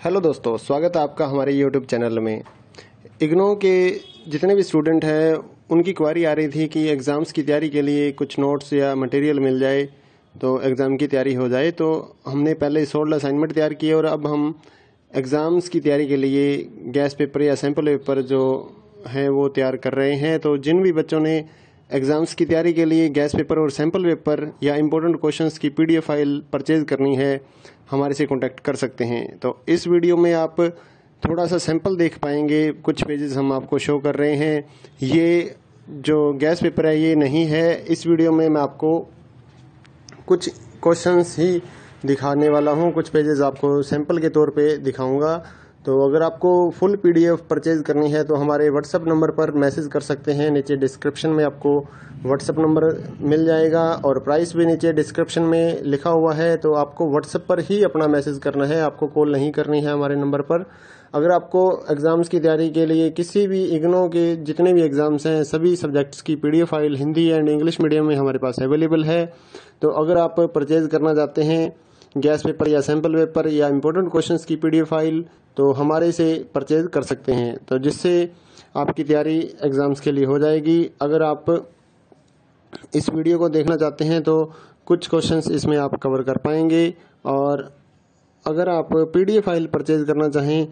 Hello दोस्तों, स्वागत है आपका हमारे यूट्यूब चैनल में। इग्नो के जितने भी स्टूडेंट हैं उनकी क्वारी आ रही थी कि एग्ज़ाम्स की तैयारी के लिए कुछ नोट्स या मटेरियल मिल जाए तो एग्ज़ाम की तैयारी हो जाए। तो हमने पहले 16 असाइनमेंट तैयार किए और अब हम एग्ज़ाम्स की तैयारी के लिए गैस पेपर या सैम्पल पेपर जो हैं वो तैयार कर रहे हैं। तो जिन भी बच्चों ने एग्ज़ाम्स की तैयारी के लिए गैस पेपर और सैम्पल पेपर या इम्पोर्टेंट क्वेश्चंस की पीडीएफ फाइल परचेज़ करनी है, हमारे से कांटेक्ट कर सकते हैं। तो इस वीडियो में आप थोड़ा सा सैंपल देख पाएंगे, कुछ पेजेस हम आपको शो कर रहे हैं। ये जो गैस पेपर है ये नहीं है। इस वीडियो में मैं आपको कुछ क्वेश्चंस ही दिखाने वाला हूँ, कुछ पेजेस आपको सैंपल के तौर पे दिखाऊंगा। तो अगर आपको फुल पीडीएफ परचेज करनी है तो हमारे व्हाट्सएप नंबर पर मैसेज कर सकते हैं। नीचे डिस्क्रिप्शन में आपको व्हाट्सएप नंबर मिल जाएगा और प्राइस भी नीचे डिस्क्रिप्शन में लिखा हुआ है। तो आपको व्हाट्सएप पर ही अपना मैसेज करना है, आपको कॉल नहीं करनी है हमारे नंबर पर। अगर आपको एग्ज़ाम्स की तैयारी के लिए किसी भी इग्नो के जितने भी एग्ज़ाम्स हैं सभी सब्जेक्ट्स की PDF file Hindi and English medium में हमारे पास अवेलेबल है। तो अगर आप परचेज करना चाहते हैं गैस पेपर या सैम्पल पेपर या इम्पोर्टेंट क्वेश्चंस की पीडीएफ फाइल तो हमारे से परचेज कर सकते हैं, तो जिससे आपकी तैयारी एग्ज़ाम्स के लिए हो जाएगी। अगर आप इस वीडियो को देखना चाहते हैं तो कुछ क्वेश्चंस इसमें आप कवर कर पाएंगे। और अगर आप पीडीएफ फाइल परचेज करना चाहें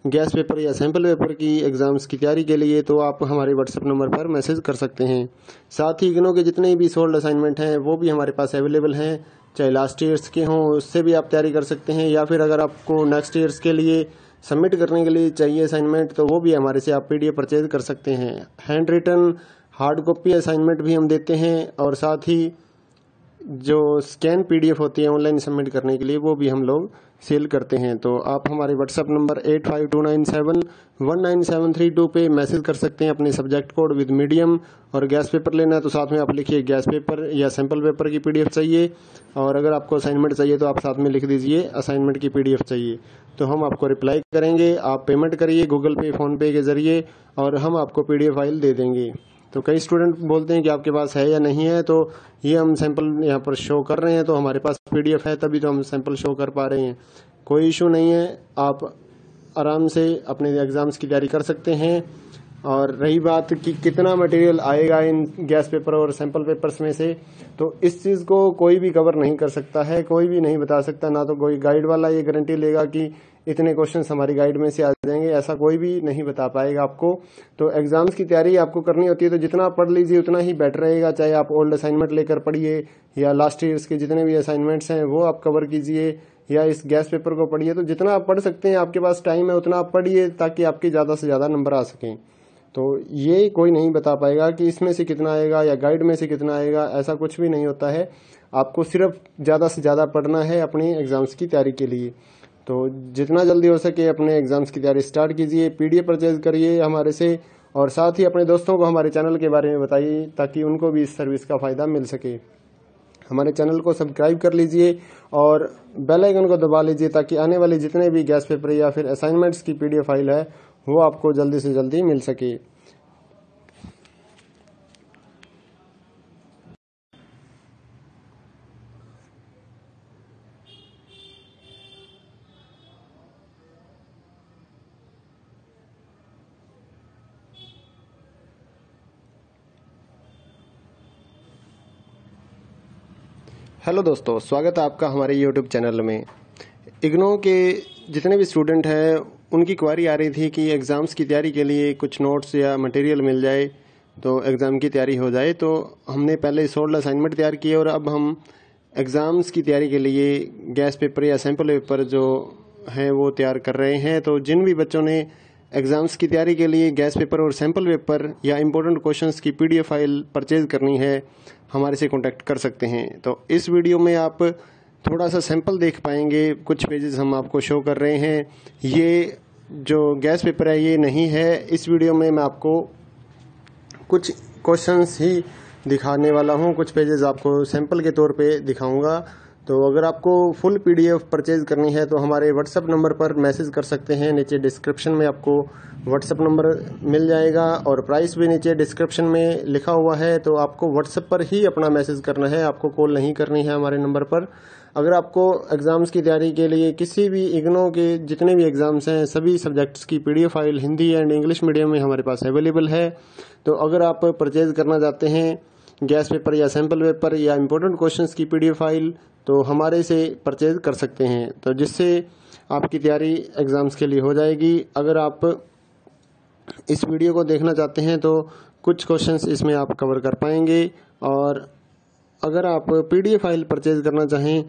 गैस पेपर या सैम्पल पेपर की एग्ज़ाम्स की तैयारी के लिए तो आप हमारे व्हाट्सएप नंबर पर मैसेज कर सकते हैं। साथ ही इग्नो के जितने भी सोल्ड असाइनमेंट हैं वो भी हमारे पास अवेलेबल हैं, चाहे लास्ट ईयर्स के हों उससे भी आप तैयारी कर सकते हैं, या फिर अगर आपको नेक्स्ट ईयर्स के लिए सबमिट करने के लिए चाहिए असाइनमेंट तो वो भी हमारे से आप पीडीएफ परचेज कर सकते हैं। Handwritten hard copy assignment भी हम देते हैं और साथ ही जो स्कैन पीडीएफ होती है ऑनलाइन सबमिट करने के लिए वो भी हम लोग सेल करते हैं। तो आप हमारे व्हाट्सएप नंबर 8529719732 पे मैसेज कर सकते हैं अपने सब्जेक्ट कोड विद मीडियम। और गैस पेपर लेना है तो साथ में आप लिखिए गैस पेपर या सैम्पल पेपर की पीडीएफ चाहिए, और अगर आपको असाइनमेंट चाहिए तो आप साथ में लिख दीजिए असाइनमेंट की पीडीएफ चाहिए। तो हम आपको रिप्लाई करेंगे, आप पेमेंट करिए गूगल पे फ़ोन पे के ज़रिए और हम आपको पीडीएफ फाइल दे देंगे। तो कई स्टूडेंट बोलते हैं कि आपके पास है या नहीं है, तो ये हम सैंपल यहाँ पर शो कर रहे हैं तो हमारे पास पीडीएफ है तभी तो हम सैंपल शो कर पा रहे हैं। कोई इशू नहीं है, आप आराम से अपने एग्ज़ाम्स की तैयारी कर सकते हैं। और रही बात कि कितना मटेरियल आएगा इन गैस पेपर और सैंपल पेपर्स में से, तो इस चीज़ को कोई भी कवर नहीं कर सकता है, कोई भी नहीं बता सकता। ना तो कोई गाइड वाला ये गारंटी लेगा कि इतने क्वेश्चंस हमारी गाइड में से आ जाएंगे, ऐसा कोई भी नहीं बता पाएगा आपको। तो एग्जाम्स की तैयारी आपको करनी होती है तो जितना पढ़ लीजिए उतना ही बेटर रहेगा। चाहे आप ओल्ड असाइनमेंट लेकर पढ़िए या लास्ट ईयर्स के जितने भी असाइनमेंट्स हैं वो आप कवर कीजिए, या इस गैस पेपर को पढ़िए। तो जितना आप पढ़ सकते हैं, आपके पास टाइम है उतना आप पढ़िए ताकि आपके ज़्यादा से ज़्यादा नंबर आ सकें। तो ये कोई नहीं बता पाएगा कि इसमें से कितना आएगा या गाइड में से कितना आएगा, ऐसा कुछ भी नहीं होता है। आपको सिर्फ ज़्यादा से ज़्यादा पढ़ना है अपनी एग्ज़ाम्स की तैयारी के लिए। तो जितना जल्दी हो सके अपने एग्ज़ाम्स की तैयारी स्टार्ट कीजिए, पीडीएफ परचेज करिए हमारे से, और साथ ही अपने दोस्तों को हमारे चैनल के बारे में बताइए ताकि उनको भी इस सर्विस का फ़ायदा मिल सके। हमारे चैनल को सब्सक्राइब कर लीजिए और बेल आइकन को दबा लीजिए ताकि आने वाले जितने भी गैस पेपर या फिर असाइनमेंट्स की पीडीएफ फाइल है वो आपको जल्दी से जल्दी मिल सके। हेलो दोस्तों, स्वागत है आपका हमारे यूट्यूब चैनल में। इग्नो के जितने भी स्टूडेंट हैं उनकी क्वारी आ रही थी कि एग्ज़ाम्स की तैयारी के लिए कुछ नोट्स या मटेरियल मिल जाए तो एग्ज़ाम की तैयारी हो जाए। तो हमने पहले 16 असाइनमेंट तैयार किए और अब हम एग्ज़ाम्स की तैयारी के लिए गैस पेपर या सैम्पल पेपर जो हैं वो तैयार कर रहे हैं। तो जिन भी बच्चों ने एग्ज़ाम्स की तैयारी के लिए गैस पेपर और सैम्पल पेपर या इम्पोर्टेंट क्वेश्चंस की पीडीएफ फाइल परचेज करनी है, हमारे से कांटेक्ट कर सकते हैं। तो इस वीडियो में आप थोड़ा सा सैंपल देख पाएंगे, कुछ पेजेस हम आपको शो कर रहे हैं। ये जो गैस पेपर है ये नहीं है। इस वीडियो में मैं आपको कुछ क्वेश्चंस ही दिखाने वाला हूँ, कुछ पेजेस आपको सैंपल के तौर पे दिखाऊंगा। तो अगर आपको फुल पीडीएफ परचेज करनी है तो हमारे व्हाट्सएप नंबर पर मैसेज कर सकते हैं। नीचे डिस्क्रिप्शन में आपको व्हाट्सएप नंबर मिल जाएगा और प्राइस भी नीचे डिस्क्रिप्शन में लिखा हुआ है। तो आपको व्हाट्सएप पर ही अपना मैसेज करना है, आपको कॉल नहीं करनी है हमारे नंबर पर। अगर आपको एग्ज़ाम्स की तैयारी के लिए किसी भी इग्नो के जितने भी एग्ज़ाम्स हैं सभी सब्जेक्ट्स की PDF file Hindi and English medium में हमारे पास अवेलेबल है। तो अगर आप परचेज़ करना चाहते हैं गैस पेपर या सैम्पल पेपर या इम्पोर्टेंट क्वेश्चंस की PDF फाइल तो हमारे से परचेज़ कर सकते हैं, तो जिससे आपकी तैयारी एग्ज़ाम्स के लिए हो जाएगी। अगर आप इस वीडियो को देखना चाहते हैं तो कुछ क्वेश्चंस इसमें आप कवर कर पाएंगे। और अगर आप PDF फाइल परचेज़ करना चाहें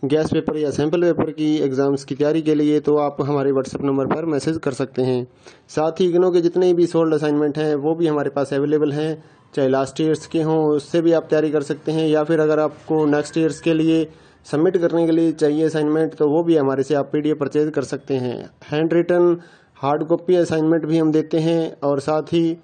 गैस पेपर या सैम्पल पेपर की एग्ज़ाम्स की तैयारी के लिए तो आप हमारे व्हाट्सएप नंबर पर मैसेज कर सकते हैं। साथ ही इग्नो के जितने भी सोल्ड असाइनमेंट हैं वो भी हमारे पास अवेलेबल हैं, चाहे लास्ट ईयर्स के हों उससे भी आप तैयारी कर सकते हैं, या फिर अगर आपको नेक्स्ट ईयर्स के लिए सबमिट करने के लिए चाहिए असाइनमेंट तो वो भी हमारे से आप PDF परचेज़ कर सकते हैं। Handwritten hard copy assignment भी हम देते हैं और साथ ही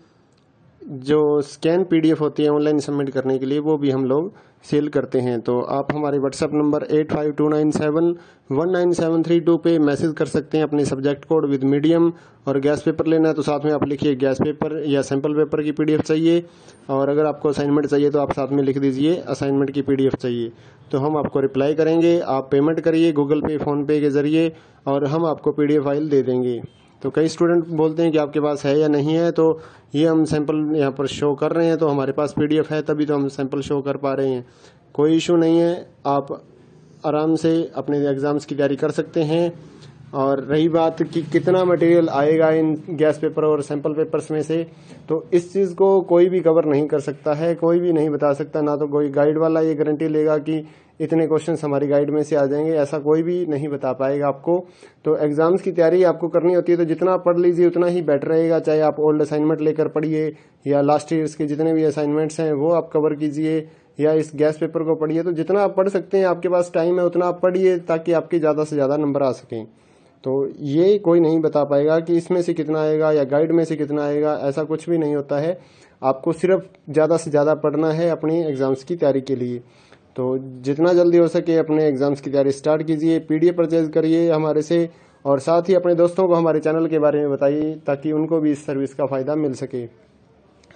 जो स्कैन PDF होती है ऑनलाइन सबमिट करने के लिए वो भी हम लोग सेल करते हैं। तो आप हमारे व्हाट्सएप नंबर 8529719732 पे मैसेज कर सकते हैं अपने सब्जेक्ट कोड विद मीडियम। और गैस पेपर लेना है तो साथ में आप लिखिए गैस पेपर या सैम्पल पेपर की PDF चाहिए, और अगर आपको असाइनमेंट चाहिए तो आप साथ में लिख दीजिए असाइनमेंट की PDF चाहिए, तो हम आपको रिप्लाई करेंगे। आप पेमेंट करिए गूगल पे फ़ोनपे के ज़रिए और हम आपको PDF फाइल दे देंगे। तो कई स्टूडेंट बोलते हैं कि आपके पास है या नहीं है, तो ये हम सैंपल यहाँ पर शो कर रहे हैं तो हमारे पास PDF है तभी तो हम सैंपल शो कर पा रहे हैं। कोई इशू नहीं है, आप आराम से अपने एग्ज़ाम्स की तैयारी कर सकते हैं। और रही बात कि कितना मटेरियल आएगा इन गैस पेपर और सैंपल पेपर्स में से, तो इस चीज़ को कोई भी कवर नहीं कर सकता है, कोई भी नहीं बता सकता, ना तो कोई गाइड वाला ये गारंटी लेगा कि इतने क्वेश्चंस हमारी गाइड में से आ जाएंगे, ऐसा कोई भी नहीं बता पाएगा आपको। तो एग्जाम्स की तैयारी आपको करनी होती है तो जितना पढ़ लीजिए उतना ही बेटर रहेगा, चाहे आप ओल्ड असाइनमेंट लेकर पढ़िए या लास्ट ईयर्स के जितने भी असाइनमेंट्स हैं वो आप कवर कीजिए या इस गैस पेपर को पढ़िए। तो जितना आप पढ़ सकते हैं, आपके पास टाइम है उतना आप पढ़िए ताकि आपके ज़्यादा से ज़्यादा नंबर आ सकें। तो ये कोई नहीं बता पाएगा कि इसमें से कितना आएगा या गाइड में से कितना आएगा, ऐसा कुछ भी नहीं होता है। आपको सिर्फ ज़्यादा से ज़्यादा पढ़ना है अपनी एग्ज़ाम्स की तैयारी के लिए। तो जितना जल्दी हो सके अपने एग्ज़ाम्स की तैयारी स्टार्ट कीजिए, PDF परचेज करिए हमारे से, और साथ ही अपने दोस्तों को हमारे चैनल के बारे में बताइए ताकि उनको भी इस सर्विस का फ़ायदा मिल सके।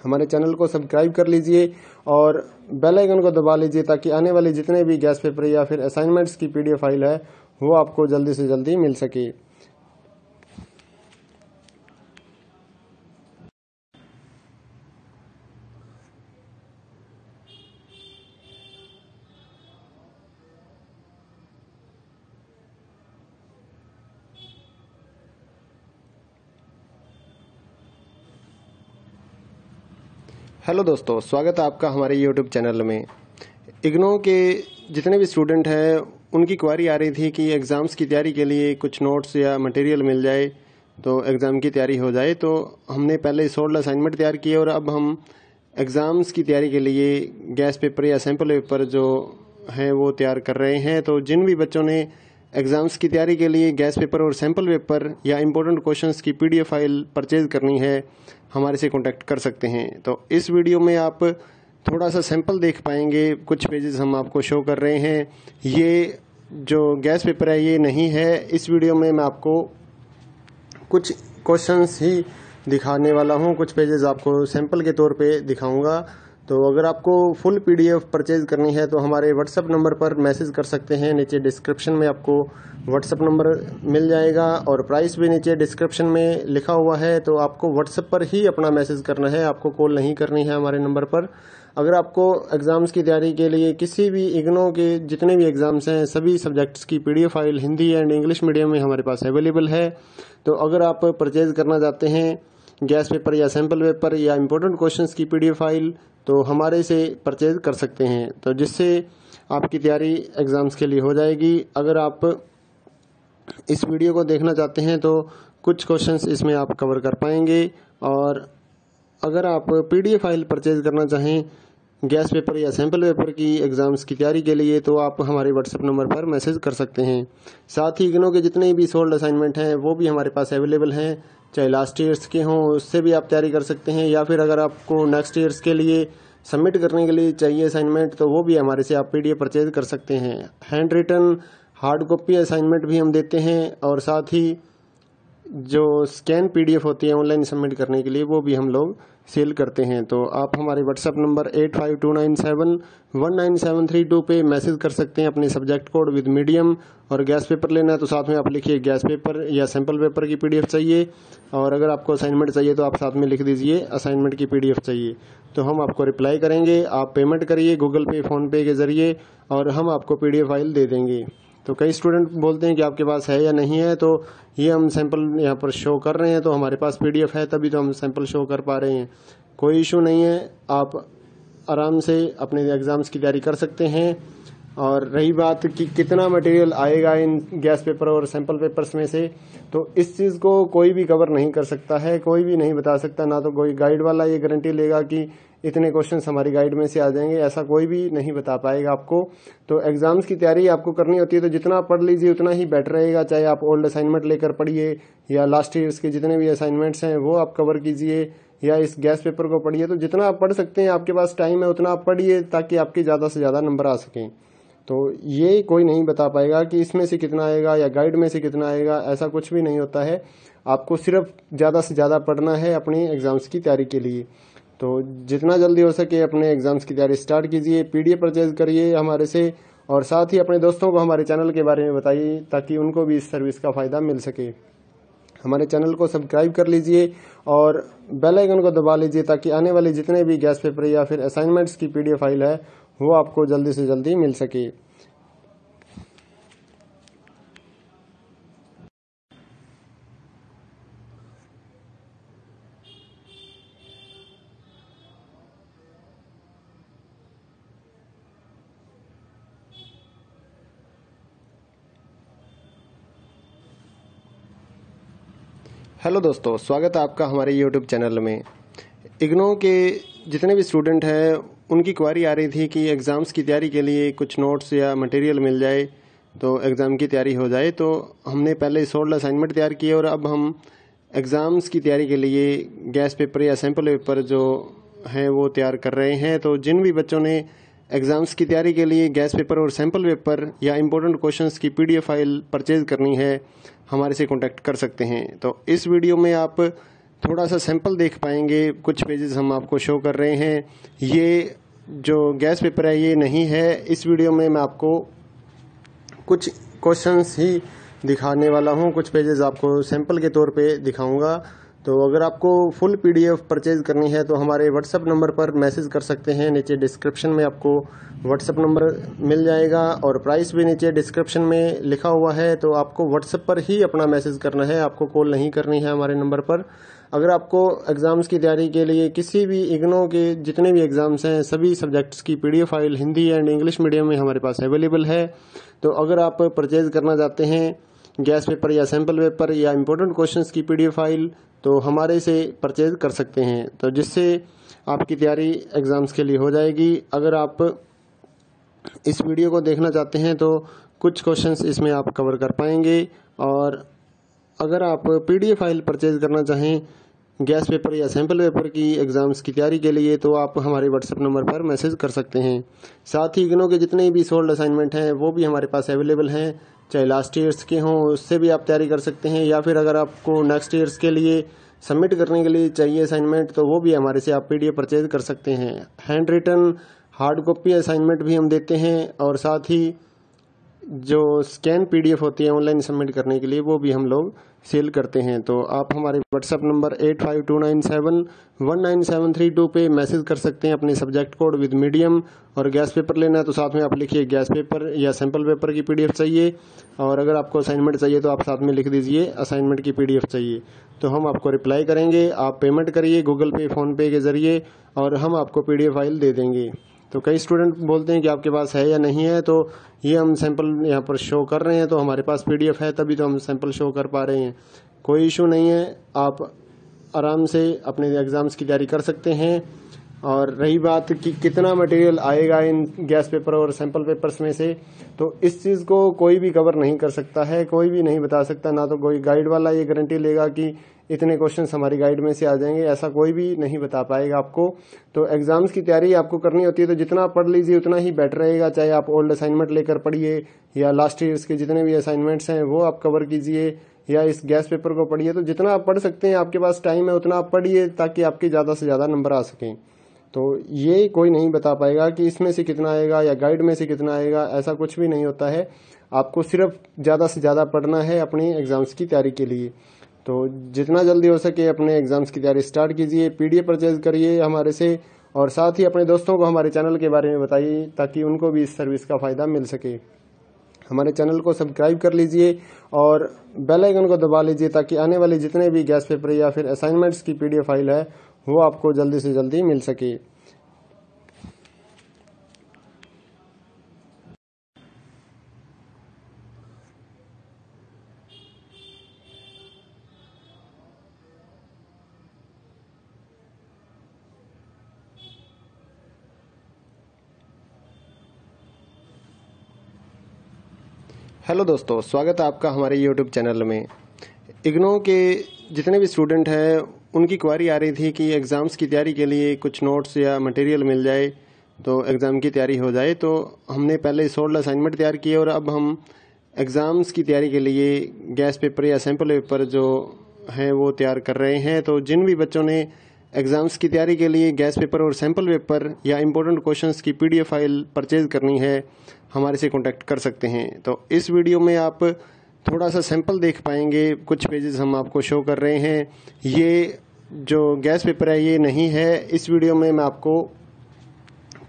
हमारे चैनल को सब्सक्राइब कर लीजिए और बेल आइकन को दबा लीजिए ताकि आने वाले जितने भी गैस पेपर या फिर असाइनमेंट्स की PDF फाइल है वो आपको जल्दी से जल्दी मिल सके। हेलो दोस्तों, स्वागत है आपका हमारे YouTube चैनल में। इग्नो के जितने भी स्टूडेंट हैं उनकी क्वारी आ रही थी कि एग्ज़ाम्स की तैयारी के लिए कुछ नोट्स या मटेरियल मिल जाए तो एग्ज़ाम की तैयारी हो जाए। तो हमने पहले सोल्ड असाइनमेंट तैयार किए और अब हम एग्ज़ाम्स की तैयारी के लिए गैस पेपर या सैम्पल पेपर जो हैं वो तैयार कर रहे हैं। तो जिन भी बच्चों ने एग्ज़ाम्स की तैयारी के लिए गैस पेपर और सैम्पल पेपर या इम्पोर्टेंट क्वेश्चंस की PDF फाइल परचेज़ करनी है हमारे से कांटेक्ट कर सकते हैं। तो इस वीडियो में आप थोड़ा सा सैंपल देख पाएंगे, कुछ पेजेस हम आपको शो कर रहे हैं। ये जो गैस पेपर है ये नहीं है, इस वीडियो में मैं आपको कुछ क्वेश्चंस ही दिखाने वाला हूँ, कुछ पेजेस आपको सैंपल के तौर पे दिखाऊंगा। तो अगर आपको फुल PDF परचेज करनी है तो हमारे व्हाट्सएप नंबर पर मैसेज कर सकते हैं, नीचे डिस्क्रिप्शन में आपको व्हाट्सएप नंबर मिल जाएगा और प्राइस भी नीचे डिस्क्रिप्शन में लिखा हुआ है। तो आपको व्हाट्सएप पर ही अपना मैसेज करना है, आपको कॉल नहीं करनी है हमारे नंबर पर। अगर आपको एग्ज़ाम्स की तैयारी के लिए किसी भी इग्नो के जितने भी एग्ज़ाम्स हैं सभी सब्जेक्ट्स की PDF file Hindi and English medium में हमारे पास अवेलेबल है। तो अगर आप परचेज़ करना चाहते हैं गैस पेपर या सैम्पल पेपर या इम्पोर्टेंट क्वेश्चंस की PDF फाइल तो हमारे से परचेज कर सकते हैं, तो जिससे आपकी तैयारी एग्ज़ाम्स के लिए हो जाएगी। अगर आप इस वीडियो को देखना चाहते हैं तो कुछ क्वेश्चंस इसमें आप कवर कर पाएंगे। और अगर आप PDF फाइल परचेज करना चाहें गैस पेपर या सैम्पल पेपर की एग्ज़ाम्स की तैयारी के लिए तो आप हमारे व्हाट्सएप नंबर पर मैसेज कर सकते हैं। साथ ही इग्नो के जितने भी सोल्ड असाइनमेंट हैं वो भी हमारे पास अवेलेबल हैं, चाहे लास्ट ईयर्स के हों उससे भी आप तैयारी कर सकते हैं, या फिर अगर आपको नेक्स्ट ईयर्स के लिए सबमिट करने के लिए चाहिए असाइनमेंट तो वो भी हमारे से आप PDF परचेज कर सकते हैं। Handwritten hard copy assignment भी हम देते हैं और साथ ही जो स्कैन पीडीएफ होती है ऑनलाइन सबमिट करने के लिए, वो भी हम लोग सेल करते हैं। तो आप हमारे व्हाट्सएप नंबर 8529719732 पे मैसेज कर सकते हैं अपने सब्जेक्ट कोड विद मीडियम। और गैस पेपर लेना है तो साथ में आप लिखिए गैस पेपर या सैम्पल पेपर की पीडीएफ चाहिए। और अगर आपको असाइनमेंट चाहिए तो आप साथ में लिख दीजिए असाइनमेंट की पीडीएफ चाहिए, तो हम आपको रिप्लाई करेंगे। आप पेमेंट करिए गूगल पे, फोन पे के जरिए और हम आपको पीडीएफ फाइल दे देंगे। तो कई स्टूडेंट बोलते हैं कि आपके पास है या नहीं है, तो ये हम सैंपल यहाँ पर शो कर रहे हैं, तो हमारे पास पीडीएफ है तभी तो हम सैंपल शो कर पा रहे हैं। कोई इशू नहीं है, आप आराम से अपने एग्जाम्स की तैयारी कर सकते हैं। और रही बात कि कितना मटेरियल आएगा इन गैस पेपर और सैंपल पेपर्स में से, तो इस चीज़ को कोई भी कवर नहीं कर सकता है, कोई भी नहीं बता सकता। ना तो कोई गाइड वाला ये गारंटी लेगा कि इतने क्वेश्चंस हमारी गाइड में से आ जाएंगे, ऐसा कोई भी नहीं बता पाएगा आपको। तो एग्जाम्स की तैयारी आपको करनी होती है तो जितना पढ़ लीजिए उतना ही बेटर रहेगा। चाहे आप ओल्ड असाइनमेंट लेकर पढ़िए या लास्ट ईयर्स के जितने भी असाइनमेंट्स हैं वो आप कवर कीजिए, या इस गैस पेपर को पढ़िए। तो जितना आप पढ़ सकते हैं, आपके पास टाइम है उतना आप पढ़िए ताकि आपके ज़्यादा से ज़्यादा नंबर आ सकें। तो ये कोई नहीं बता पाएगा कि इसमें से कितना आएगा या गाइड में से कितना आएगा, ऐसा कुछ भी नहीं होता है। आपको सिर्फ ज़्यादा से ज़्यादा पढ़ना है अपनी एग्जाम्स की तैयारी के लिए। तो जितना जल्दी हो सके अपने एग्जाम्स की तैयारी स्टार्ट कीजिए, पीडीएफ परचेज करिए हमारे से, और साथ ही अपने दोस्तों को हमारे चैनल के बारे में बताइए ताकि उनको भी इस सर्विस का फ़ायदा मिल सके। हमारे चैनल को सब्सक्राइब कर लीजिए और बेल आइकन को दबा लीजिए ताकि आने वाले जितने भी गैस पेपर या फिर असाइनमेंट्स की पीडीएफ फाइल है वो आपको जल्दी से जल्दी मिल सके। हेलो दोस्तों, स्वागत है आपका हमारे यूट्यूब चैनल में। इग्नो के जितने भी स्टूडेंट हैं उनकी क्वारी आ रही थी कि एग्ज़ाम्स की तैयारी के लिए कुछ नोट्स या मटेरियल मिल जाए तो एग्ज़ाम की तैयारी हो जाए। तो हमने पहले 16 असाइनमेंट तैयार किए और अब हम एग्ज़ाम्स की तैयारी के लिए गैस पेपर या सैम्पल पेपर जो हैं वो तैयार कर रहे हैं। तो जिन भी बच्चों ने एग्ज़ाम्स की तैयारी के लिए गैस पेपर और सैम्पल पेपर या इम्पोर्टेंट क्वेश्चंस की पीडीएफ फाइल परचेज करनी है, हमारे से कांटेक्ट कर सकते हैं। तो इस वीडियो में आप थोड़ा सा सैंपल देख पाएंगे, कुछ पेजेस हम आपको शो कर रहे हैं। ये जो गैस पेपर है ये नहीं है। इस वीडियो में मैं आपको कुछ क्वेश्चंस ही दिखाने वाला हूँ, कुछ पेजेस आपको सैंपल के तौर पे दिखाऊंगा। तो अगर आपको फुल पीडीएफ परचेज करनी है तो हमारे व्हाट्सएप नंबर पर मैसेज कर सकते हैं। नीचे डिस्क्रिप्शन में आपको व्हाट्सएप नंबर मिल जाएगा और प्राइस भी नीचे डिस्क्रिप्शन में लिखा हुआ है। तो आपको व्हाट्सएप पर ही अपना मैसेज करना है, आपको कॉल नहीं करनी है हमारे नंबर पर। अगर आपको एग्जाम्स की तैयारी के लिए किसी भी इग्नो के जितने भी एग्जाम्स हैं सभी सब्जेक्ट्स की PDF file Hindi and English medium में हमारे पास अवेलेबल है। तो अगर आप परचेज करना चाहते हैं गैस पेपर या सैम्पल पेपर या इम्पोर्टेंट क्वेश्चंस की पीडीएफ फाइल तो हमारे से परचेज कर सकते हैं, तो जिससे आपकी तैयारी एग्ज़ाम्स के लिए हो जाएगी। अगर आप इस वीडियो को देखना चाहते हैं तो कुछ क्वेश्चंस इसमें आप कवर कर पाएंगे। और अगर आप पीडीएफ फाइल परचेज करना चाहें गैस पेपर या सैम्पल पेपर की एग्ज़ाम्स की तैयारी के लिए तो आप हमारे व्हाट्सएप नंबर पर मैसेज कर सकते हैं। साथ ही इग्नो के जितने भी सोल्ड असाइनमेंट हैं वो भी हमारे पास अवेलेबल हैं, चाहे लास्ट ईयर्स के हों उससे भी आप तैयारी कर सकते हैं, या फिर अगर आपको नेक्स्ट ईयर्स के लिए सबमिट करने के लिए चाहिए असाइनमेंट तो वो भी हमारे से आप पीडीएफ परचेज कर सकते हैं। Handwritten hard copy assignment भी हम देते हैं और साथ ही जो स्कैन पीडीएफ होती है ऑनलाइन सबमिट करने के लिए वो भी हम लोग सेल करते हैं। तो आप हमारे व्हाट्सएप नंबर 8529719732 पे मैसेज कर सकते हैं अपने सब्जेक्ट कोड विद मीडियम। और गैस पेपर लेना है तो साथ में आप लिखिए गैस पेपर या सैम्पल पेपर की पीडीएफ चाहिए। और अगर आपको असाइनमेंट चाहिए तो आप साथ में लिख दीजिए असाइनमेंट की पीडीएफ चाहिए, तो हम आपको रिप्लाई करेंगे। आप पेमेंट करिए गूगल पे, फोन पे के जरिए और हम आपको पीडीएफ फाइल दे देंगे। तो कई स्टूडेंट बोलते हैं कि आपके पास है या नहीं है, तो ये हम सैंपल यहाँ पर शो कर रहे हैं, तो हमारे पास पीडीएफ है तभी तो हम सैंपल शो कर पा रहे हैं। कोई इशू नहीं है, आप आराम से अपने एग्जाम्स की तैयारी कर सकते हैं। और रही बात कि कितना मटेरियल आएगा इन गैस पेपर और सैंपल पेपर्स में से, तो इस चीज़ को कोई भी कवर नहीं कर सकता है, कोई भी नहीं बता सकता। ना तो कोई गाइड वाला ये गारंटी लेगा कि इतने क्वेश्चंस हमारी गाइड में से आ जाएंगे, ऐसा कोई भी नहीं बता पाएगा आपको। तो एग्जाम्स की तैयारी आपको करनी होती है तो जितना पढ़ लीजिए उतना ही बेटर रहेगा। चाहे आप ओल्ड असाइनमेंट लेकर पढ़िए या लास्ट ईयर्स के जितने भी असाइनमेंट्स हैं वो आप कवर कीजिए, या इस गैस पेपर को पढ़िए। तो जितना आप पढ़ सकते हैं, आपके पास टाइम है उतना आप पढ़िए ताकि आपके ज़्यादा से ज़्यादा नंबर आ सकें। तो ये कोई नहीं बता पाएगा कि इसमें से कितना आएगा या गाइड में से कितना आएगा, ऐसा कुछ भी नहीं होता है। आपको सिर्फ ज़्यादा से ज़्यादा पढ़ना है अपनी एग्ज़ाम्स की तैयारी के लिए। तो जितना जल्दी हो सके अपने एग्ज़ाम्स की तैयारी स्टार्ट कीजिए, पीडीएफ परचेज करिए हमारे से, और साथ ही अपने दोस्तों को हमारे चैनल के बारे में बताइए ताकि उनको भी इस सर्विस का फ़ायदा मिल सके। हमारे चैनल को सब्सक्राइब कर लीजिए और बेल आइकन को दबा लीजिए ताकि आने वाले जितने भी गैस पेपर या फिर असाइनमेंट्स की पीडीएफ फाइल है वो आपको जल्दी से जल्दी मिल सके। हेलो दोस्तों, स्वागत है आपका हमारे यूट्यूब चैनल में। इग्नो के जितने भी स्टूडेंट हैं उनकी क्वारी आ रही थी कि एग्ज़ाम्स की तैयारी के लिए कुछ नोट्स या मटेरियल मिल जाए तो एग्ज़ाम की तैयारी हो जाए। तो हमने पहले 16 असाइनमेंट तैयार किए और अब हम एग्ज़ाम्स की तैयारी के लिए गैस पेपर या सैम्पल पेपर जो हैं वो तैयार कर रहे हैं। तो जिन भी बच्चों ने एग्ज़ाम्स की तैयारी के लिए गैस पेपर और सैम्पल पेपर या इम्पोर्टेंट क्वेश्चंस की पीडीएफ फाइल परचेज करनी है, हमारे से कांटेक्ट कर सकते हैं। तो इस वीडियो में आप थोड़ा सा सैंपल देख पाएंगे, कुछ पेजेस हम आपको शो कर रहे हैं। ये जो गैस पेपर है ये नहीं है। इस वीडियो में मैं आपको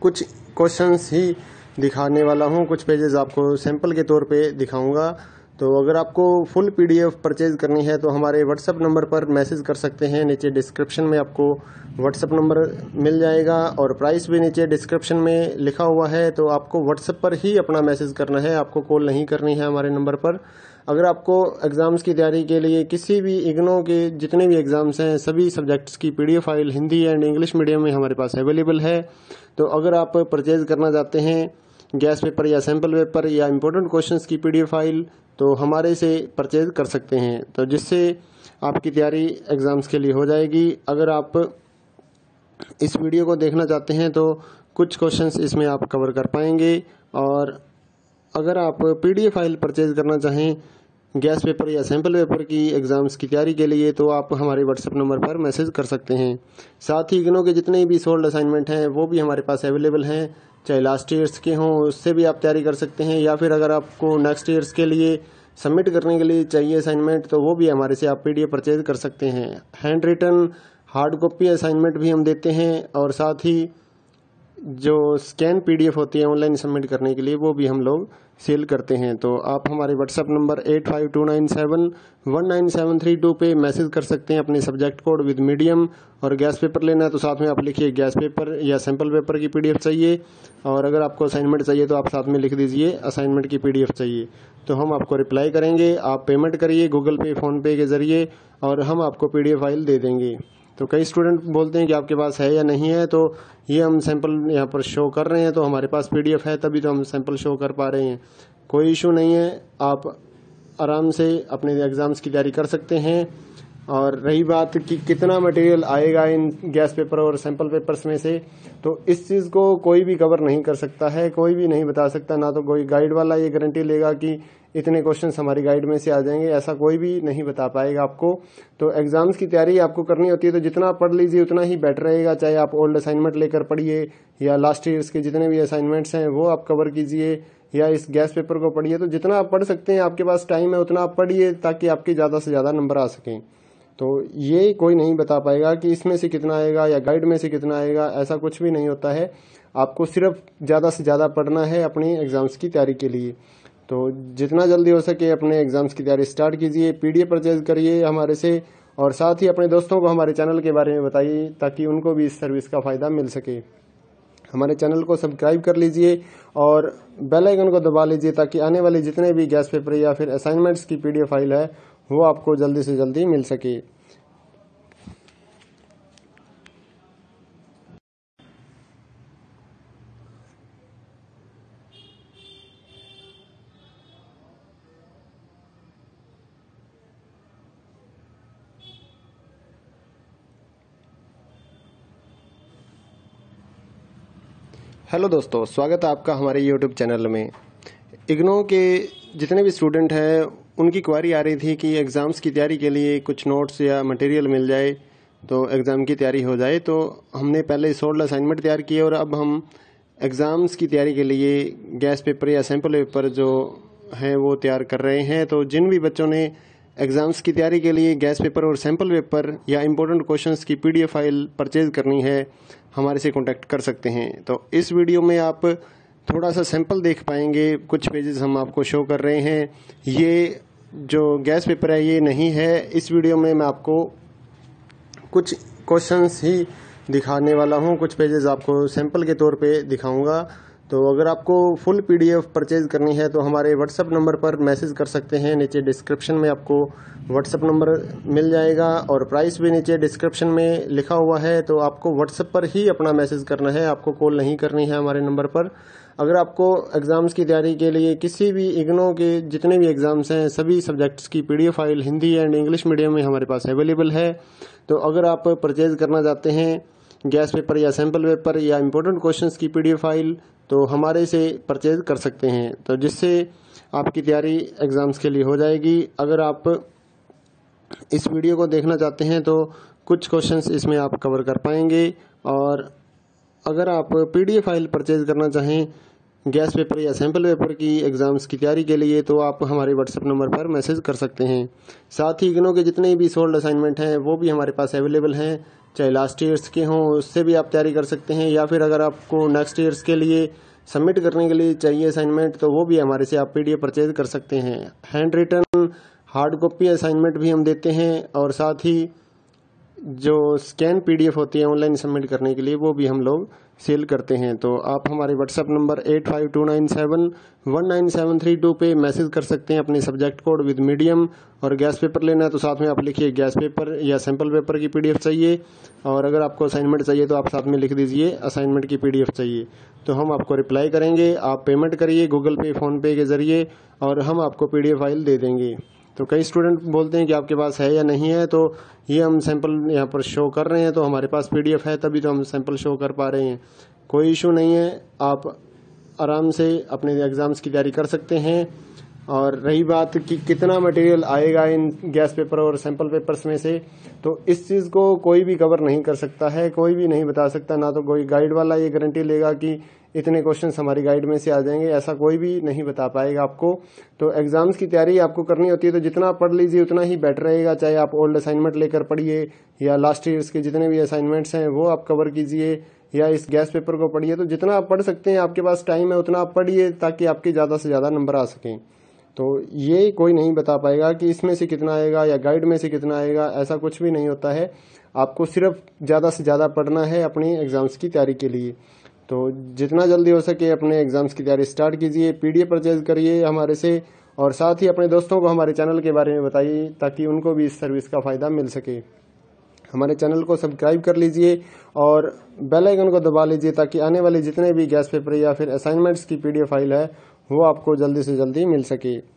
कुछ क्वेश्चंस ही दिखाने वाला हूँ, कुछ पेजेस आपको सैंपल के तौर पे दिखाऊंगा। तो अगर आपको फुल पीडीएफ परचेज करनी है तो हमारे व्हाट्सएप नंबर पर मैसेज कर सकते हैं। नीचे डिस्क्रिप्शन में आपको व्हाट्सएप नंबर मिल जाएगा और प्राइस भी नीचे डिस्क्रिप्शन में लिखा हुआ है। तो आपको व्हाट्सएप पर ही अपना मैसेज करना है, आपको कॉल नहीं करनी है हमारे नंबर पर। अगर आपको एग्ज़ाम्स की तैयारी के लिए किसी भी इग्नो के जितने भी एग्ज़ाम्स हैं सभी सब्जेक्ट्स की PDF file Hindi and English medium में हमारे पास अवेलेबल है। तो अगर आप परचेज करना चाहते हैं गैस पेपर या सैम्पल पेपर या इम्पोर्टेंट क्वेश्चंस की पीडीएफ फाइल तो हमारे से परचेज कर सकते हैं, तो जिससे आपकी तैयारी एग्ज़ाम्स के लिए हो जाएगी। अगर आप इस वीडियो को देखना चाहते हैं तो कुछ क्वेश्चंस इसमें आप कवर कर पाएंगे। और अगर आप पीडीएफ फाइल परचेज करना चाहें गैस पेपर या सैम्पल पेपर की एग्ज़ाम्स की तैयारी के लिए तो आप हमारे व्हाट्सएप नंबर पर मैसेज कर सकते हैं। साथ ही इग्नो के जितने भी सोल्ड असाइनमेंट हैं वो भी हमारे पास अवेलेबल हैं, चाहे लास्ट ईयर्स के हों उससे भी आप तैयारी कर सकते हैं, या फिर अगर आपको नेक्स्ट ईयर्स के लिए सबमिट करने के लिए चाहिए असाइनमेंट तो वो भी हमारे से आप पीडीएफ परचेज कर सकते हैं। Handwritten hard copy assignment भी हम देते हैं और साथ ही जो स्कैन पीडीएफ होती है ऑनलाइन सबमिट करने के लिए वो भी हम लोग सेल करते हैं। तो आप हमारे व्हाट्सएप नंबर 8529719732 पे मैसेज कर सकते हैं अपने सब्जेक्ट कोड विद मीडियम। और गैस पेपर लेना है तो साथ में आप लिखिए गैस पेपर या सैम्पल पेपर की पीडीएफ चाहिए, और अगर आपको असाइनमेंट चाहिए तो आप साथ में लिख दीजिए असाइनमेंट की पीडीएफ चाहिए, तो हम आपको रिप्लाई करेंगे। आप पेमेंट करिए गूगल पे फ़ोन पे के ज़रिए और हम आपको पीडीएफ फाइल दे देंगे। तो कई स्टूडेंट बोलते हैं कि आपके पास है या नहीं है, तो ये हम सैंपल यहाँ पर शो कर रहे हैं, तो हमारे पास पीडीएफ है तभी तो हम सैंपल शो कर पा रहे हैं। कोई इशू नहीं है, आप आराम से अपने एग्ज़ाम्स की तैयारी कर सकते हैं। और रही बात कि कितना मटेरियल आएगा इन गैस पेपर और सैंपल पेपर्स में से, तो इस चीज़ को कोई भी कवर नहीं कर सकता है, कोई भी नहीं बता सकता। ना तो कोई गाइड वाला ये गारंटी लेगा कि इतने क्वेश्चंस हमारी गाइड में से आ जाएंगे, ऐसा कोई भी नहीं बता पाएगा आपको। तो एग्ज़ाम्स की तैयारी आपको करनी होती है तो जितना पढ़ लीजिए उतना ही बेटर रहेगा। चाहे आप ओल्ड असाइनमेंट लेकर पढ़िए या लास्ट ईयर्स के जितने भी असाइनमेंट्स हैं वो आप कवर कीजिए या इस गैस पेपर को पढ़िए। तो जितना आप पढ़ सकते हैं, आपके पास टाइम है उतना आप पढ़िए ताकि आपके ज़्यादा से ज़्यादा नंबर आ सकें। तो ये कोई नहीं बता पाएगा कि इसमें से कितना आएगा या गाइड में से कितना आएगा, ऐसा कुछ भी नहीं होता है। आपको सिर्फ ज़्यादा से ज़्यादा पढ़ना है अपनी एग्ज़ाम्स की तैयारी के लिए। तो जितना जल्दी हो सके अपने एग्ज़ाम्स की तैयारी स्टार्ट कीजिए, पीडीएफ परचेज करिए हमारे से, और साथ ही अपने दोस्तों को हमारे चैनल के बारे में बताइए ताकि उनको भी इस सर्विस का फ़ायदा मिल सके। हमारे चैनल को सब्सक्राइब कर लीजिए और बेल आइकन को दबा लीजिए ताकि आने वाले जितने भी गैस पेपर या फिर असाइनमेंट्स की पीडीएफ फाइल है वो आपको जल्दी से जल्दी मिल सके। हेलो दोस्तों, स्वागत है आपका हमारे यूट्यूब चैनल में। इग्नो के जितने भी स्टूडेंट हैं उनकी क्वारी आ रही थी कि एग्ज़ाम्स की तैयारी के लिए कुछ नोट्स या मटेरियल मिल जाए तो एग्ज़ाम की तैयारी हो जाए। तो हमने पहले 16 असाइनमेंट तैयार किए और अब हम एग्ज़ाम्स की तैयारी के लिए गैस पेपर या सैम्पल पेपर जो हैं वो तैयार कर रहे हैं। तो जिन भी बच्चों ने एग्ज़ाम्स की तैयारी के लिए गैस पेपर और सैम्पल पेपर या इम्पोर्टेंट क्वेश्चंस की PDF फाइल परचेज़ करनी है, हमारे से कॉन्टैक्ट कर सकते हैं। तो इस वीडियो में आप थोड़ा सा सैंपल देख पाएंगे, कुछ पेजेस हम आपको शो कर रहे हैं। ये जो गैस पेपर है ये नहीं है। इस वीडियो में मैं आपको कुछ क्वेश्चंस ही दिखाने वाला हूँ, कुछ पेजेस आपको सैंपल के तौर पे दिखाऊंगा। तो अगर आपको फुल PDF परचेज करनी है तो हमारे व्हाट्सएप नंबर पर मैसेज कर सकते हैं। नीचे डिस्क्रिप्शन में आपको व्हाट्सएप नंबर मिल जाएगा और प्राइस भी नीचे डिस्क्रिप्शन में लिखा हुआ है। तो आपको व्हाट्सएप पर ही अपना मैसेज करना है, आपको कॉल नहीं करनी है हमारे नंबर पर। अगर आपको एग्ज़ाम्स की तैयारी के लिए किसी भी इग्नो के जितने भी एग्ज़ाम्स हैं सभी सब्जेक्ट्स की PDF file Hindi and English medium में हमारे पास अवेलेबल है। तो अगर आप परचेज करना चाहते हैं गैस पेपर या सैम्पल पेपर या इम्पोर्टेंट क्वेश्चंस की PDF फाइल तो हमारे से परचेज कर सकते हैं, तो जिससे आपकी तैयारी एग्ज़ाम्स के लिए हो जाएगी। अगर आप इस वीडियो को देखना चाहते हैं तो कुछ क्वेश्चंस इसमें आप कवर कर पाएंगे। और अगर आप PDF फाइल परचेज करना चाहें गैस पेपर या सैम्पल पेपर की एग्ज़ाम्स की तैयारी के लिए तो आप हमारे व्हाट्सएप नंबर पर मैसेज कर सकते हैं। साथ ही इग्नो के जितने भी सोल्ड असाइनमेंट हैं वो भी हमारे पास अवेलेबल हैं, चाहे लास्ट ईयर्स के हों उससे भी आप तैयारी कर सकते हैं, या फिर अगर आपको नेक्स्ट ईयर्स के लिए सबमिट करने के लिए चाहिए असाइनमेंट तो वो भी हमारे से आप PDF परचेज कर सकते हैं। Handwritten hard copy assignment भी हम देते हैं और साथ ही जो स्कैन PDF होती है ऑनलाइन सबमिट करने के लिए वो भी हम लोग सेल करते हैं। तो आप हमारे व्हाट्सएप नंबर 8529719732 पे मैसेज कर सकते हैं अपने सब्जेक्ट कोड विद मीडियम। और गैस पेपर लेना है तो साथ में आप लिखिए गैस पेपर या सैम्पल पेपर की PDF चाहिए, और अगर आपको असाइनमेंट चाहिए तो आप साथ में लिख दीजिए असाइनमेंट की PDF चाहिए, तो हम आपको रिप्लाई करेंगे। आप पेमेंट करिए गूगल पे फ़ोनपे के ज़रिए और हम आपको PDF फाइल दे देंगे। तो कई स्टूडेंट बोलते हैं कि आपके पास है या नहीं है, तो ये हम सैंपल यहाँ पर शो कर रहे हैं, तो हमारे पास PDF है तभी तो हम सैंपल शो कर पा रहे हैं। कोई इशू नहीं है, आप आराम से अपने एग्ज़ाम्स की तैयारी कर सकते हैं। और रही बात कि कितना मटेरियल आएगा इन गैस पेपर और सैंपल पेपर्स में से, तो इस चीज़ को कोई भी कवर नहीं कर सकता है, कोई भी नहीं बता सकता। ना तो कोई गाइड वाला ये गारंटी लेगा कि इतने क्वेश्चंस हमारी गाइड में से आ जाएंगे, ऐसा कोई भी नहीं बता पाएगा आपको। तो एग्ज़ाम्स की तैयारी आपको करनी होती है तो जितना पढ़ लीजिए उतना ही बेटर रहेगा, चाहे आप ओल्ड असाइनमेंट लेकर पढ़िए या लास्ट ईयर्स के जितने भी असाइनमेंट्स हैं वो आप कवर कीजिए, या इस गैस पेपर को पढ़िए। तो जितना आप पढ़ सकते हैं, आपके पास टाइम है उतना आप पढ़िए ताकि आपके ज़्यादा से ज़्यादा नंबर आ सकें। तो ये कोई नहीं बता पाएगा कि इसमें से कितना आएगा या गाइड में से कितना आएगा, ऐसा कुछ भी नहीं होता है। आपको सिर्फ ज़्यादा से ज़्यादा पढ़ना है अपनी एग्ज़ाम्स की तैयारी के लिए। तो जितना जल्दी हो सके अपने एग्ज़ाम्स की तैयारी स्टार्ट कीजिए, PDF परचेज करिए हमारे से, और साथ ही अपने दोस्तों को हमारे चैनल के बारे में बताइए ताकि उनको भी इस सर्विस का फ़ायदा मिल सके। हमारे चैनल को सब्सक्राइब कर लीजिए और बेल आइकन को दबा लीजिए ताकि आने वाले जितने भी गैस पेपर या फिर असाइनमेंट्स की PDF फाइल है वो आपको जल्दी से जल्दी मिल सके।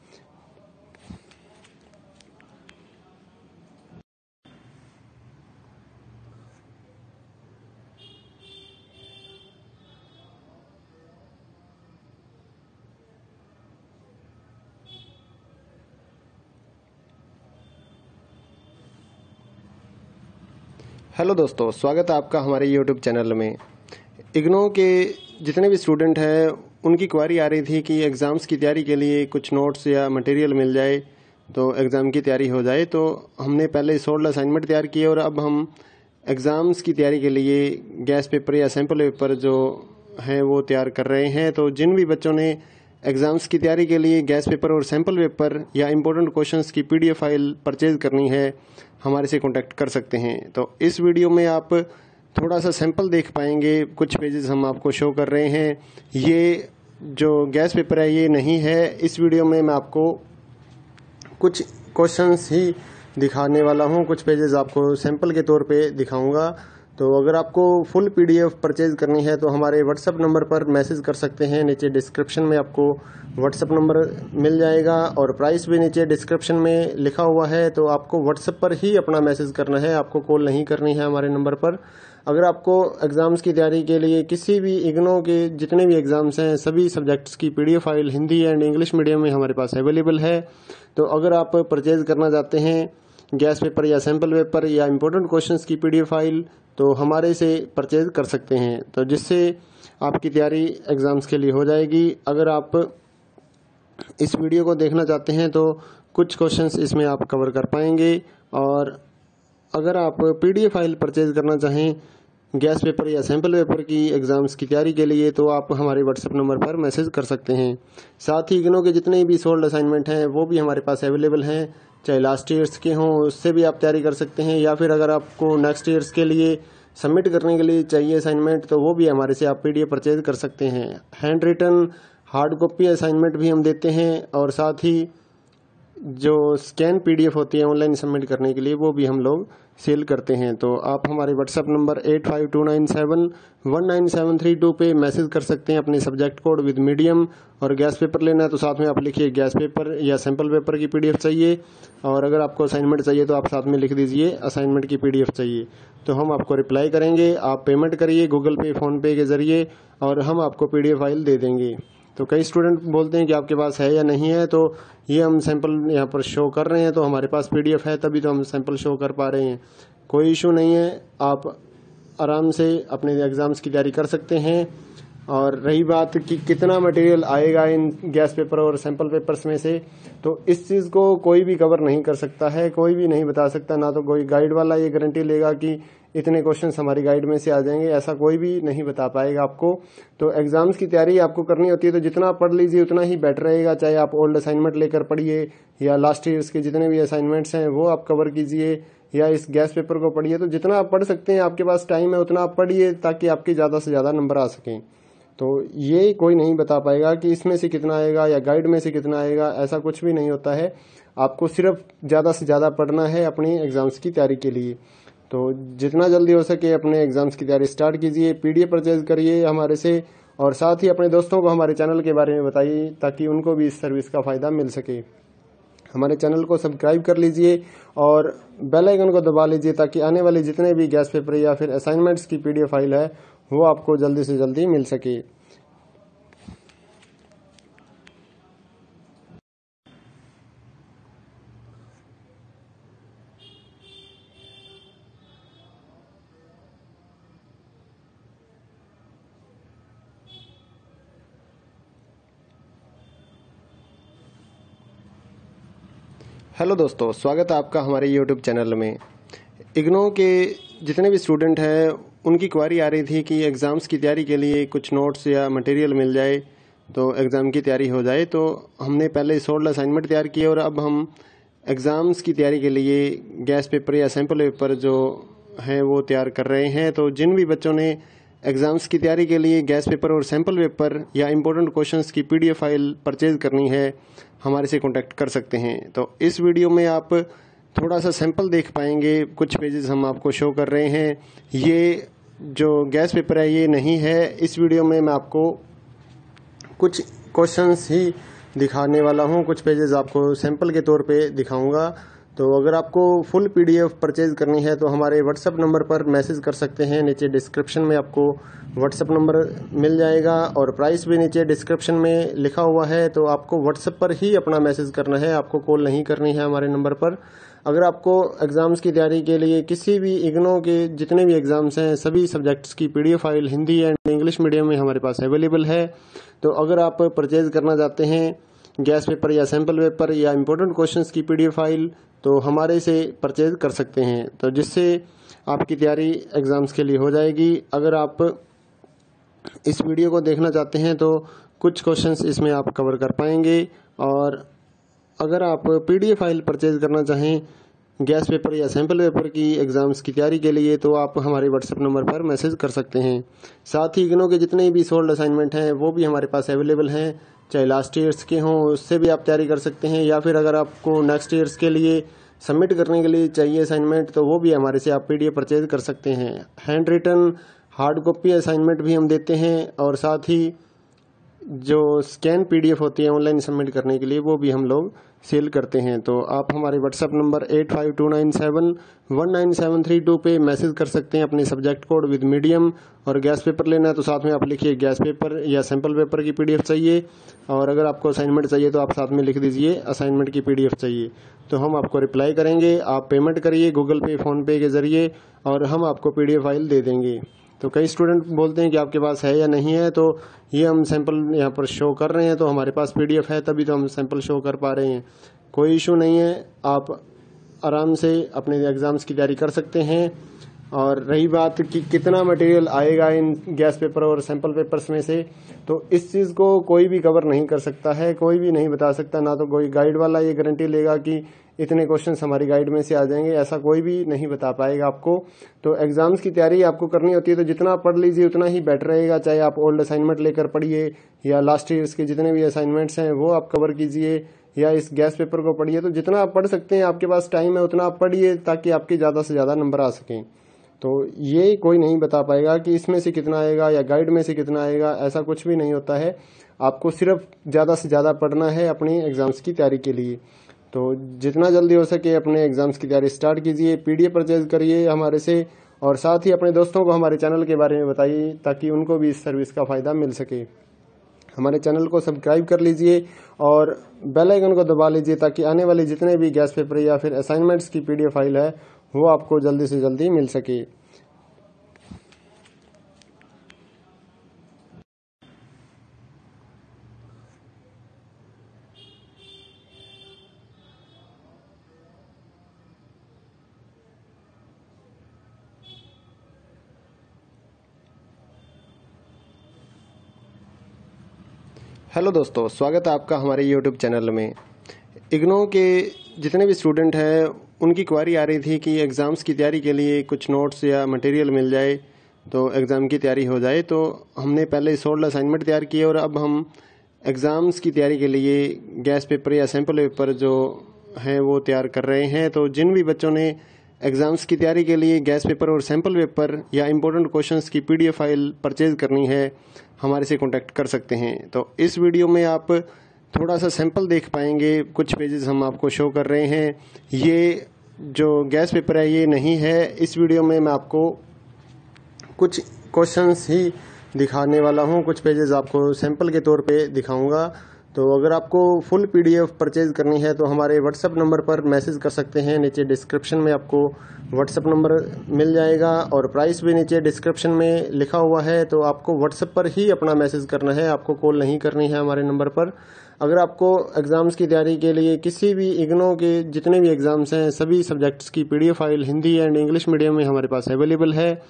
हेलो दोस्तों, स्वागत है आपका हमारे YouTube चैनल में। इग्नो के जितने भी स्टूडेंट हैं उनकी क्वारी आ रही थी कि एग्ज़ाम्स की तैयारी के लिए कुछ नोट्स या मटेरियल मिल जाए तो एग्ज़ाम की तैयारी हो जाए। तो हमने पहले 16 असाइनमेंट तैयार किए और अब हम एग्ज़ाम्स की तैयारी के लिए गैस पेपर या सैम्पल पेपर जो हैं वो तैयार कर रहे हैं। तो जिन भी बच्चों ने एग्ज़ाम्स की तैयारी के लिए गैस पेपर और सैम्पल पेपर या इम्पोर्टेंट क्वेश्चंस की PDF फाइल परचेज करनी है, हमारे से कॉन्टैक्ट कर सकते हैं। तो इस वीडियो में आप थोड़ा सा सैंपल देख पाएंगे, कुछ पेजेस हम आपको शो कर रहे हैं। ये जो गैस पेपर है ये नहीं है। इस वीडियो में मैं आपको कुछ क्वेश्चंस ही दिखाने वाला हूँ, कुछ पेजेस आपको सैंपल के तौर पे दिखाऊंगा। तो अगर आपको फुल PDF परचेज करनी है तो हमारे व्हाट्सएप नंबर पर मैसेज कर सकते हैं। नीचे डिस्क्रिप्शन में आपको व्हाट्सएप नंबर मिल जाएगा और प्राइस भी नीचे डिस्क्रिप्शन में लिखा हुआ है। तो आपको व्हाट्सएप पर ही अपना मैसेज करना है, आपको कॉल नहीं करनी है हमारे नंबर पर। अगर आपको एग्ज़ाम्स की तैयारी के लिए किसी भी इग्नो के जितने भी एग्ज़ाम्स हैं सभी सब्जेक्ट्स की PDF file Hindi and English medium में हमारे पास अवेलेबल है। तो अगर आप परचेज़ करना चाहते हैं गैस पेपर या सैम्पल पेपर या इम्पोर्टेंट क्वेश्चंस की PDF फाइल तो हमारे से परचेज़ कर सकते हैं, तो जिससे आपकी तैयारी एग्ज़ाम्स के लिए हो जाएगी। अगर आप इस वीडियो को देखना चाहते हैं तो कुछ क्वेश्चंस इसमें आप कवर कर पाएंगे। और अगर आप PDF फाइल परचेज़ करना चाहें गैस पेपर या सैम्पल पेपर की एग्ज़ाम्स की तैयारी के लिए तो आप हमारे WhatsApp नंबर पर मैसेज कर सकते हैं। साथ ही इग्नो के जितने भी सोल्ड असाइनमेंट हैं वो भी हमारे पास अवेलेबल हैं, चाहे लास्ट ईयर्स के हों उससे भी आप तैयारी कर सकते हैं, या फिर अगर आपको नेक्स्ट ईयर्स के लिए सबमिट करने के लिए चाहिए असाइनमेंट तो वो भी हमारे से आप PDF परचेज कर सकते हैं। Handwritten hard copy assignment भी हम देते हैं, और साथ ही जो स्कैन PDF होती है ऑनलाइन सबमिट करने के लिए वो भी हम लोग सेल करते हैं। तो आप हमारे WhatsApp नंबर 8529719732 पे मैसेज कर सकते हैं अपने सब्जेक्ट कोड विद मीडियम, और गैस पेपर लेना है तो साथ में आप लिखिए गैस पेपर या सैम्पल पेपर की PDF चाहिए, और अगर आपको असाइनमेंट चाहिए तो आप साथ में लिख दीजिए असाइनमेंट की PDF चाहिए, तो हम आपको रिप्लाई करेंगे। आप पेमेंट करिए गूगल पे फ़ोनपे के ज़रिए और हम आपको PDF फाइल दे देंगे। तो कई स्टूडेंट बोलते हैं कि आपके पास है या नहीं है, तो ये हम सैंपल यहाँ पर शो कर रहे हैं तो हमारे पास PDF है तभी तो हम सैंपल शो कर पा रहे हैं। कोई इशू नहीं है, आप आराम से अपने एग्ज़ाम्स की तैयारी कर सकते हैं। और रही बात कि कितना मटेरियल आएगा इन गैस पेपर और सैंपल पेपर्स में से, तो इस चीज़ को कोई भी कवर नहीं कर सकता है, कोई भी नहीं बता सकता, ना तो कोई गाइड वाला ये गारंटी लेगा कि इतने क्वेश्चंस हमारी गाइड में से आ जाएंगे, ऐसा कोई भी नहीं बता पाएगा आपको। तो एग्जाम्स की तैयारी आपको करनी होती है तो जितना पढ़ लीजिए उतना ही बेटर रहेगा, चाहे आप ओल्ड असाइनमेंट लेकर पढ़िए या लास्ट ईयर्स के जितने भी असाइनमेंट्स हैं वो आप कवर कीजिए, या इस गैस पेपर को पढ़िए। तो जितना आप पढ़ सकते हैं, आपके पास टाइम है उतना आप पढ़िए ताकि आपके ज़्यादा से ज़्यादा नंबर आ सकें। तो ये कोई नहीं बता पाएगा कि इसमें से कितना आएगा या गाइड में से कितना आएगा, ऐसा कुछ भी नहीं होता है। आपको सिर्फ ज़्यादा से ज़्यादा पढ़ना है अपनी एग्ज़ाम्स की तैयारी के लिए। तो जितना जल्दी हो सके अपने एग्ज़ाम्स की तैयारी स्टार्ट कीजिए, PDF परचेज करिए हमारे से, और साथ ही अपने दोस्तों को हमारे चैनल के बारे में बताइए ताकि उनको भी इस सर्विस का फ़ायदा मिल सके। हमारे चैनल को सब्सक्राइब कर लीजिए और बेल आइकन को दबा लीजिए ताकि आने वाले जितने भी गैस पेपर या फिर असाइनमेंट्स की PDF फाइल है वो आपको जल्दी से जल्दी मिल सके। हेलो दोस्तों, स्वागत है आपका हमारे YouTube चैनल में। इग्नो के जितने भी स्टूडेंट हैं उनकी क्वारी आ रही थी कि एग्ज़ाम्स की तैयारी के लिए कुछ नोट्स या मटेरियल मिल जाए तो एग्ज़ाम की तैयारी हो जाए। तो हमने पहले सोल्ड असाइनमेंट तैयार किए और अब हम एग्ज़ाम्स की तैयारी के लिए गैस पेपर या सैम्पल पेपर जो हैं वो तैयार कर रहे हैं। तो जिन भी बच्चों ने एग्ज़ाम्स की तैयारी के लिए गैस पेपर और सैम्पल पेपर या इम्पोर्टेंट क्वेश्चंस की PDF फाइल परचेज़ करनी है हमारे से कांटेक्ट कर सकते हैं। तो इस वीडियो में आप थोड़ा सा सैंपल देख पाएंगे, कुछ पेजेस हम आपको शो कर रहे हैं। ये जो गैस पेपर है ये नहीं है, इस वीडियो में मैं आपको कुछ क्वेश्चंस ही दिखाने वाला हूँ, कुछ पेजेस आपको सैंपल के तौर पे दिखाऊंगा। तो अगर आपको फुल PDF परचेज करनी है तो हमारे WhatsApp नंबर पर मैसेज कर सकते हैं। नीचे डिस्क्रिप्शन में आपको WhatsApp नंबर मिल जाएगा और प्राइस भी नीचे डिस्क्रिप्शन में लिखा हुआ है। तो आपको WhatsApp पर ही अपना मैसेज करना है, आपको कॉल नहीं करनी है हमारे नंबर पर। अगर आपको एग्ज़ाम्स की तैयारी के लिए किसी भी इग्नो के जितने भी एग्ज़ाम्स हैं सभी सब्जेक्ट्स की PDF file Hindi and English medium में हमारे पास अवेलेबल है। तो अगर आप परचेज़ करना चाहते हैं गैस पेपर या सैम्पल पेपर या इम्पोर्टेंट क्वेश्चंस की PDF फाइल तो हमारे से परचेज कर सकते हैं, तो जिससे आपकी तैयारी एग्ज़ाम्स के लिए हो जाएगी। अगर आप इस वीडियो को देखना चाहते हैं तो कुछ क्वेश्चंस इसमें आप कवर कर पाएंगे। और अगर आप PDF फाइल परचेज करना चाहें गैस पेपर या सैम्पल पेपर की एग्ज़ाम्स की तैयारी के लिए तो आप हमारे WhatsApp नंबर पर मैसेज कर सकते हैं। साथ ही इग्नो के जितने भी सोल्ड असाइनमेंट हैं वो भी हमारे पास अवेलेबल हैं, चाहे लास्ट ईयर्स के हों उससे भी आप तैयारी कर सकते हैं, या फिर अगर आपको नेक्स्ट ईयर्स के लिए सबमिट करने के लिए चाहिए असाइनमेंट तो वो भी हमारे से आप PDF परचेज कर सकते हैं। Handwritten hard copy assignment भी हम देते हैं, और साथ ही जो स्कैन पीडीएफ होती है ऑनलाइन सबमिट करने के लिए, वो भी हम लोग सेल करते हैं। तो आप हमारे व्हाट्सएप नंबर 8529719732 पे मैसेज कर सकते हैं अपने सब्जेक्ट कोड विद मीडियम। और गैस पेपर लेना है तो साथ में आप लिखिए गैस पेपर या सैम्पल पेपर की पीडीएफ चाहिए। और अगर आपको असाइनमेंट चाहिए तो आप साथ में लिख दीजिए असाइनमेंट की पीडीएफ चाहिए, तो हम आपको रिप्लाई करेंगे। आप पेमेंट करिए गूगल पे, फ़ोन पे के ज़रिए और हम आपको पीडीएफ फाइल दे देंगे। तो कई स्टूडेंट बोलते हैं कि आपके पास है या नहीं है, तो ये हम सैंपल यहाँ पर शो कर रहे हैं, तो हमारे पास पीडीएफ है तभी तो हम सैंपल शो कर पा रहे हैं। कोई इशू नहीं है, आप आराम से अपने एग्ज़ाम्स की तैयारी कर सकते हैं। और रही बात कि कितना मटेरियल आएगा इन गैस पेपर और सैंपल पेपर्स में से, तो इस चीज़ को कोई भी कवर नहीं कर सकता है, कोई भी नहीं बता सकता। ना तो कोई गाइड वाला ये गारंटी लेगा कि इतने क्वेश्चंस हमारी गाइड में से आ जाएंगे, ऐसा कोई भी नहीं बता पाएगा आपको। तो एग्जाम्स की तैयारी आपको करनी होती है तो जितना आप पढ़ लीजिए उतना ही बेटर रहेगा। चाहे आप ओल्ड असाइनमेंट लेकर पढ़िए या लास्ट ईयर्स के जितने भी असाइनमेंट्स हैं वो आप कवर कीजिए, या इस गैस पेपर को पढ़िए। तो जितना आप पढ़ सकते हैं, आपके पास टाइम है उतना आप पढ़िए ताकि आपके ज़्यादा से ज़्यादा नंबर आ सकें। तो ये कोई नहीं बता पाएगा कि इसमें से कितना आएगा या गाइड में से कितना आएगा, ऐसा कुछ भी नहीं होता है। आपको सिर्फ ज़्यादा से ज़्यादा पढ़ना है अपनी एग्ज़ाम्स की तैयारी के लिए। तो जितना जल्दी हो सके अपने एग्ज़ाम्स की तैयारी स्टार्ट कीजिए, पीडीएफ परचेज करिए हमारे से, और साथ ही अपने दोस्तों को हमारे चैनल के बारे में बताइए ताकि उनको भी इस सर्विस का फ़ायदा मिल सके। हमारे चैनल को सब्सक्राइब कर लीजिए और बेल आइकन को दबा लीजिए ताकि आने वाले जितने भी गैस पेपर या फिर असाइनमेंट्स की पीडीएफ फाइल है वो आपको जल्दी से जल्दी मिल सके। हेलो दोस्तों, स्वागत है आपका हमारे यूट्यूब चैनल में। इग्नो के जितने भी स्टूडेंट हैं उनकी क्वारी आ रही थी कि एग्ज़ाम्स की तैयारी के लिए कुछ नोट्स या मटेरियल मिल जाए तो एग्ज़ाम की तैयारी हो जाए। तो हमने पहले 16 असाइनमेंट तैयार किए और अब हम एग्ज़ाम्स की तैयारी के लिए गैस पेपर या सैम्पल पेपर जो हैं वो तैयार कर रहे हैं। तो जिन भी बच्चों ने एग्ज़ाम्स की तैयारी के लिए गैस पेपर और सैम्पल पेपर या इम्पोर्टेंट क्वेश्चंस की पीडीएफ फाइल परचेज करनी है, हमारे से कांटेक्ट कर सकते हैं। तो इस वीडियो में आप थोड़ा सा सैंपल देख पाएंगे, कुछ पेजेस हम आपको शो कर रहे हैं। ये जो गैस पेपर है ये नहीं है। इस वीडियो में मैं आपको कुछ क्वेश्चंस ही दिखाने वाला हूँ, कुछ पेजेस आपको सैंपल के तौर पे दिखाऊंगा। तो अगर आपको फुल पीडीएफ परचेज करनी है तो हमारे व्हाट्सएप नंबर पर मैसेज कर सकते हैं। नीचे डिस्क्रिप्शन में आपको व्हाट्सएप नंबर मिल जाएगा और प्राइस भी नीचे डिस्क्रिप्शन में लिखा हुआ है। तो आपको व्हाट्सएप पर ही अपना मैसेज करना है, आपको कॉल नहीं करनी है हमारे नंबर पर। अगर आपको एग्ज़ाम्स की तैयारी के लिए किसी भी इग्नो के जितने भी एग्ज़ाम्स हैं सभी सब्जेक्ट्स की PDF file Hindi and English medium में हमारे पास अवेलेबल है।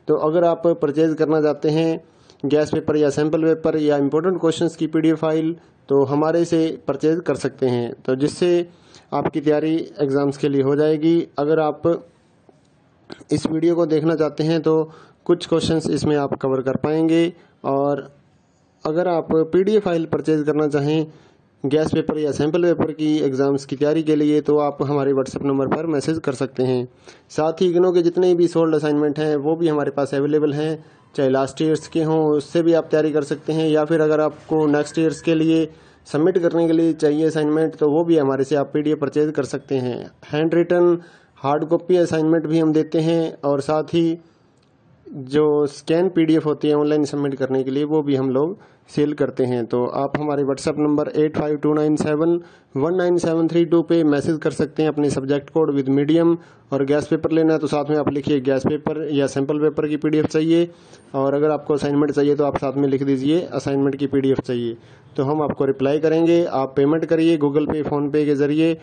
तो अगर आप परचेज करना चाहते हैं गैस पेपर या सैम्पल पेपर या इम्पोर्टेंट क्वेश्चंस की पीडीएफ फाइल तो हमारे से परचेज कर सकते हैं, तो जिससे आपकी तैयारी एग्ज़ाम्स के लिए हो जाएगी। अगर आप इस वीडियो को देखना चाहते हैं तो कुछ क्वेश्चंस इसमें आप कवर कर पाएंगे। और अगर आप पीडीएफ फाइल परचेज करना चाहें गैस पेपर या सैम्पल पेपर की एग्ज़ाम्स की तैयारी के लिए तो आप हमारे व्हाट्सएप नंबर पर मैसेज कर सकते हैं। साथ ही इग्नो के जितने भी सोल्ड असाइनमेंट हैं वो भी हमारे पास अवेलेबल हैं, चाहे लास्ट ईयर्स के हों उससे भी आप तैयारी कर सकते हैं, या फिर अगर आपको नेक्स्ट ईयर्स के लिए सबमिट करने के लिए चाहिए असाइनमेंट तो वो भी हमारे से आप पीडीएफ परचेज कर सकते हैं। Handwritten hard copy assignment भी हम देते हैं और साथ ही जो स्कैन पीडीएफ होती है ऑनलाइन सबमिट करने के लिए वो भी हम लोग सेल करते हैं। तो आप हमारे व्हाट्सएप नंबर 8529719732 पे मैसेज कर सकते हैं अपने सब्जेक्ट कोड विद मीडियम। और गैस पेपर लेना है तो साथ में आप लिखिए गैस पेपर या सैम्पल पेपर की पीडीएफ चाहिए। और अगर आपको असाइनमेंट चाहिए तो आप साथ में लिख दीजिए असाइनमेंट की पीडीएफ चाहिए, तो हम आपको रिप्लाई करेंगे। आप पेमेंट करिए गूगल पे, फ़ोन पे के ज़रिए।